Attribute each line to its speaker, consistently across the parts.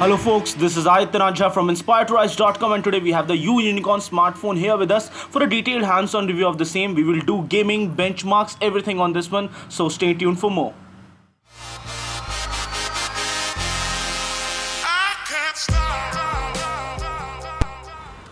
Speaker 1: Hello folks, this is Aditya from InspiredToRise.com, and today we have the YU Yunicorn smartphone here with us for a detailed hands-on review of the same. We will do gaming, benchmarks, everything on this one, so stay tuned for more.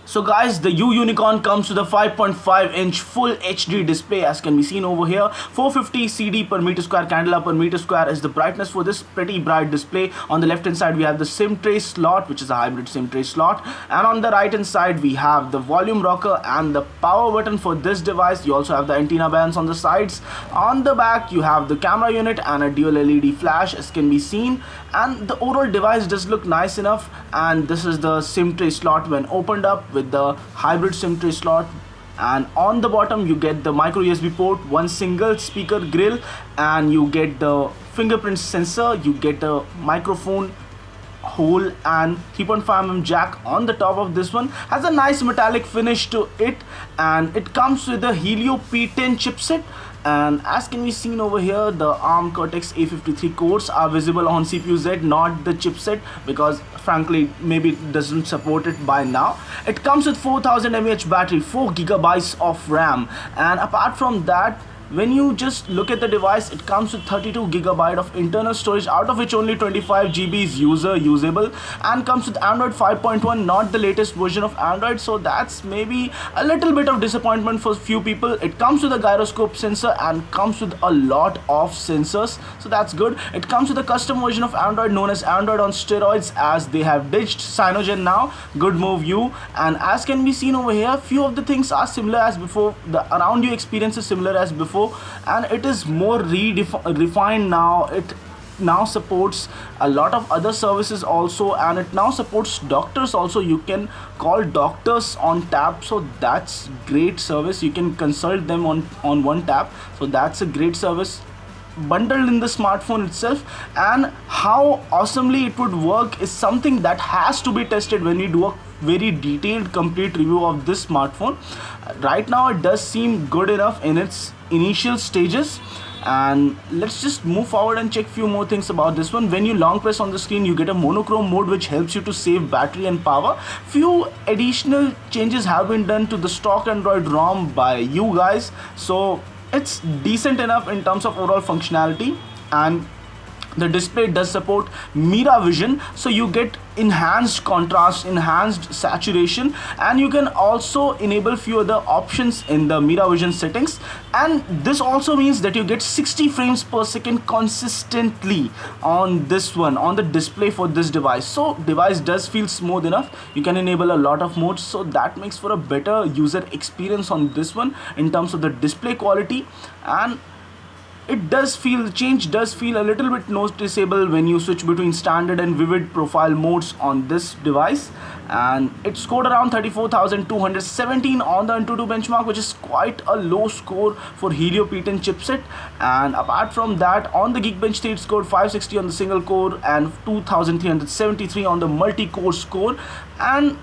Speaker 1: So guys, the YU Yunicorn comes with a 5.5-inch full HD display, as can be seen over here. 450 CD per meter square, candela per meter square is the brightness for this pretty bright display. On the left hand side we have the SIM tray slot, which is a hybrid SIM tray slot, and on the right hand side we have the volume rocker and the power button for this device. You also have the antenna bands on the sides. On the back you have the camera unit and a dual LED flash, as can be seen, and the overall device does look nice enough. And this is the SIM tray slot when opened up with the hybrid SIM tray slot, and on the bottom you get the micro USB port, one single speaker grill, and you get the fingerprint sensor, you get a microphone hole and 3.5mm jack on the top of this one. Has a nice metallic finish to it, and it comes with a Helio P10 chipset. And as can be seen over here, the ARM Cortex A53 cores are visible on CPU Z, not the chipset, because frankly maybe it doesn't support it by now. It comes with 4000 mAh battery, 4GB of RAM, and apart from that, when you just look at the device, it comes with 32GB of internal storage, out of which only 25GB is usable, and comes with Android 5.1, not the latest version of Android, so that's maybe a little bit of disappointment for few people. It comes with a gyroscope sensor and comes with a lot of sensors, so that's good. It comes with a custom version of Android known as Android on steroids, as they have ditched Cyanogen now. Good move, you. And as can be seen over here, few of the things are similar as before. The around you experience is similar as before, and it is more refined now. It now supports a lot of other services also, and it now supports doctors also. You can call doctors on tap, so that's great service. You can consult them on one tap, so that's a great service bundled in the smartphone itself. And how awesomely it would work is something that has to be tested when we do a very detailed complete review of this smartphone. Right now it does seem good enough in its initial stages, and let's just move forward and check few more things about this one. When you long press on the screen, you get a monochrome mode, which helps you to save battery and power. Few additional changes have been done to the stock Android ROM by you guys, so it's decent enough in terms of overall functionality. And the display does support Mira Vision, so you get enhanced contrast, enhanced saturation, and you can also enable few other options in the Mira Vision settings. And this also means that you get 60 frames per second consistently on this one, on the display for this device. So device does feel smooth enough. You can enable a lot of modes, so that makes for a better user experience on this one in terms of the display quality. And it does feel, the change does feel a little bit noticeable when you switch between standard and vivid profile modes on this device. And it scored around 34,217 on the Antutu benchmark, which is quite a low score for Helio P10 chipset. And apart from that, on the Geekbench it scored 560 on the single core and 2,373 on the multi-core score. And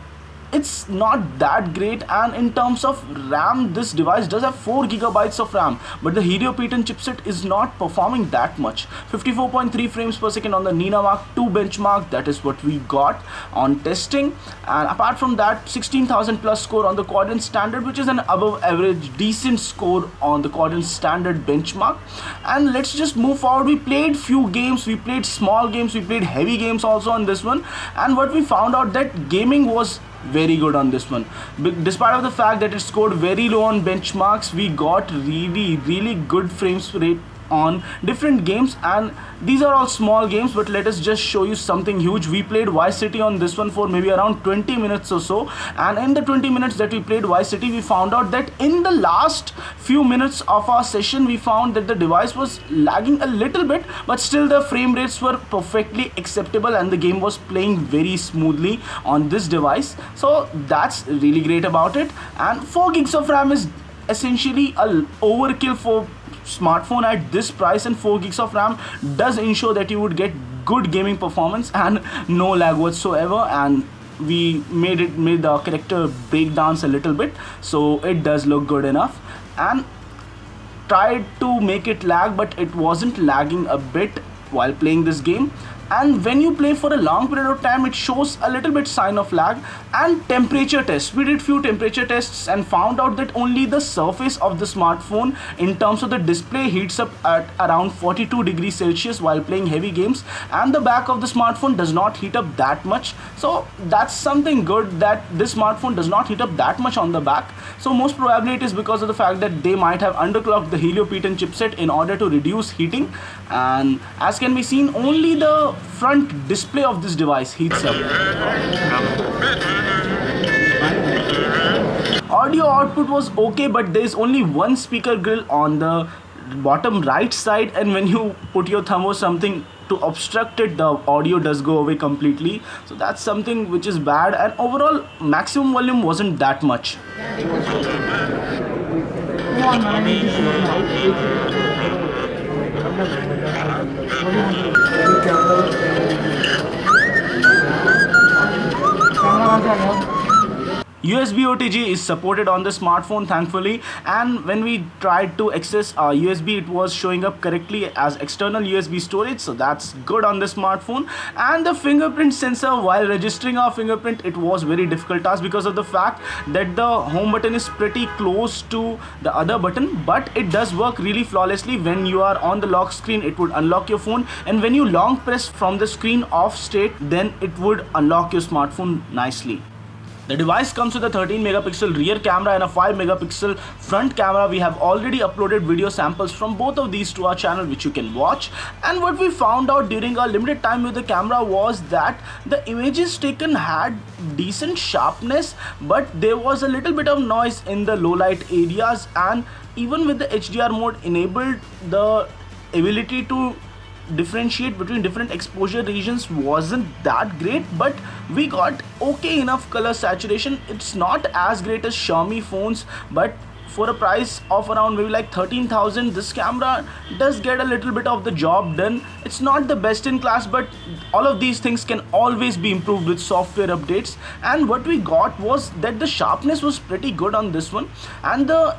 Speaker 1: it's not that great. And in terms of RAM, this device does have 4GB of RAM, but the Helio P10 chipset is not performing that much. 54.3 frames per second on the Nina Mark II benchmark, that is what we got on testing. And apart from that, 16,000 plus score on the Quadrant standard, which is an above average decent score on the Quadrant standard benchmark. And let's just move forward. We played few games, we played small games, we played heavy games also on this one, and what we found out that gaming was very good on this one. Despite of the fact that it scored very low on benchmarks, we got really good frames rate on different games, and these are all small games, but let us just show you something huge. We played Vice City on this one for maybe around 20 minutes or so, and in the 20 minutes that we played Vice City, we found out that in the last few minutes of our session, we found that the device was lagging a little bit, but still the frame rates were perfectly acceptable and the game was playing very smoothly on this device. So that's really great about it. And 4 gigs of RAM is essentially a overkill for smartphone at this price, and 4 gigs of RAM does ensure that you would get good gaming performance and no lag whatsoever. And we made the character breakdowns a little bit, so it does look good enough. And tried to make it lag, but it wasn't lagging a bit while playing this game. and when you play for a long period of time, it shows a little bit sign of lag. And temperature tests, we did few temperature tests and found out that only the surface of the smartphone in terms of the display heats up at around 42 degrees Celsius while playing heavy games, and the back of the smartphone does not heat up that much. So that's something good, that this smartphone does not heat up that much on the back. So most probably it is because of the fact that they might have underclocked the Helio P10 chipset in order to reduce heating. And as can be seen, only the front display of this device heats up. Audio output was okay, but there is only one speaker grill on the bottom right side, and when you put your thumb or something to obstruct it, the audio does go away completely. So that's something which is bad, and overall maximum volume wasn't that much. USB-Otg is supported on the smartphone, thankfully, and when we tried to access USB, it was showing up correctly as external USB storage, so that's good on the smartphone. And the fingerprint sensor, while registering our fingerprint, it was very difficult task because of the fact that the home button is pretty close to the other button, but it does work really flawlessly. When you are on the lock screen, it would unlock your phone, and when you long press from the screen off state, then it would unlock your smartphone nicely. The device comes with a 13 megapixel rear camera and a 5 megapixel front camera. We have already uploaded video samples from both of these to our channel, which you can watch. And what we found out during our limited time with the camera was that the images taken had decent sharpness, but there was a little bit of noise in the low light areas, and even with the HDR mode enabled, the ability to differentiate between different exposure regions wasn't that great, but we got okay enough color saturation. It's not as great as Xiaomi phones, but for a price of around maybe like 13,000, this camera does get a little bit of the job done. It's not the best in class, but all of these things can always be improved with software updates. And what we got was that the sharpness was pretty good on this one, and the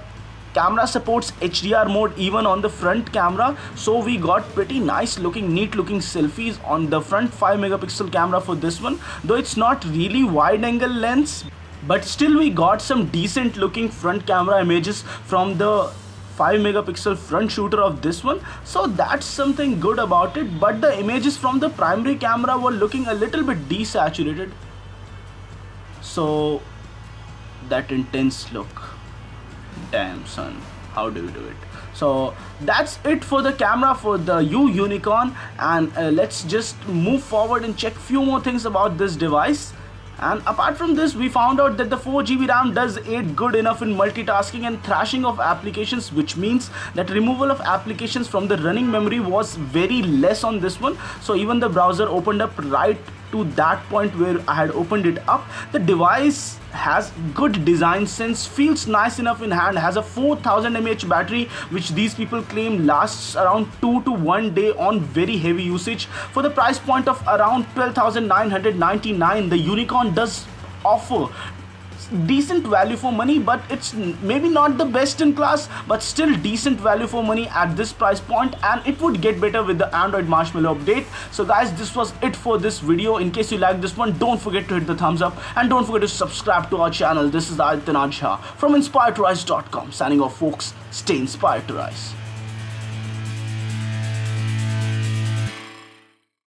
Speaker 1: camera supports HDR mode even on the front camera, so we got pretty nice looking, neat looking selfies on the front 5 megapixel camera for this one. Though it's not really wide angle lens, but still we got some decent looking front camera images from the 5 megapixel front shooter of this one, so that's something good about it. But the images from the primary camera were looking a little bit desaturated, so that intense look, damn son, how do you do it? So that's it for the camera for the YU Yunicorn, and let's just move forward and check few more things about this device. And apart from this, we found out that the 4GB RAM does aid good enough in multitasking and thrashing of applications, which means that removal of applications from the running memory was very less on this one. So even the browser opened up right to that point where I had opened it up. The device has good design sense, feels nice enough in hand, has a 4000 mAh battery, which these people claim lasts around 2 to 1 day on very heavy usage. For the price point of around 12,999, the Unicorn does offer decent value for money, but it's maybe not the best in class, but still decent value for money at this price point, and it would get better with the Android Marshmallow update. So guys, this was it for this video. In case you like this one, don't forget to hit the thumbs up, and don't forget to subscribe to our channel. This is Untitled Chapter from inspiredtorise.com signing off, folks. Stay inspired to rise.